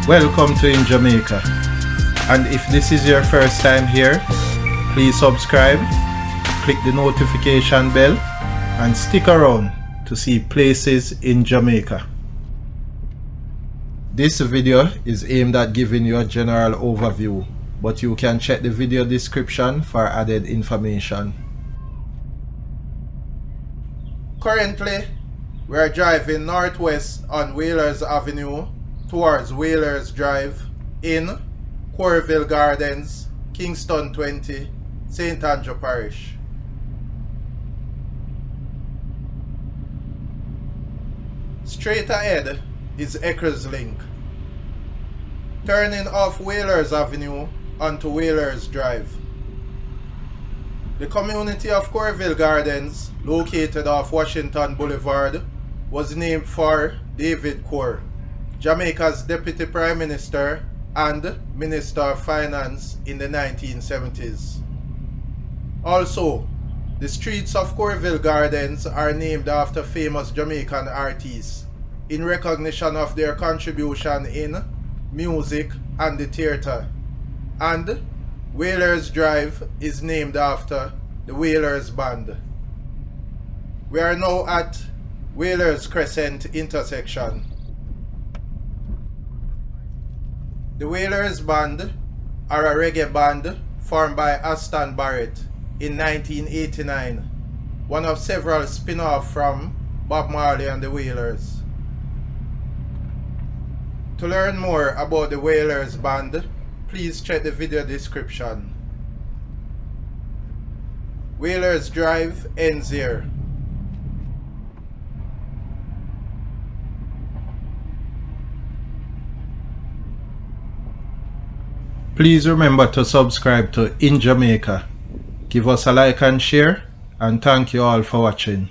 Welcome to InJamaica, and if this is your first time here, please subscribe, click the notification bell and stick around to see places in Jamaica. This video is aimed at giving you a general overview, but you can check the video description for added information. Currently, we are driving northwest on Wailers Avenue towards Wailers Drive in Cooreville Gardens, Kingston 20, St. Andrew Parish. Straight ahead is Eccles Link. Turning off Wailers Avenue onto Wailers Drive. The community of Cooreville Gardens, located off Washington Boulevard, was named for David Coore, Jamaica's Deputy Prime Minister and Minister of Finance in the 1970s. Also, the streets of Cooreville Gardens are named after famous Jamaican artists in recognition of their contribution in music and the theatre. And Wailers Drive is named after the Wailers Band. We are now at Wailers Crescent intersection. The Wailers Band are a reggae band formed by Aston Barrett in 1989, one of several spin-offs from Bob Marley and the Wailers. To learn more about the Wailers Band, please check the video description. Wailers Drive ends here. Please remember to subscribe to InJamaica. Give us a like and share, and thank you all for watching.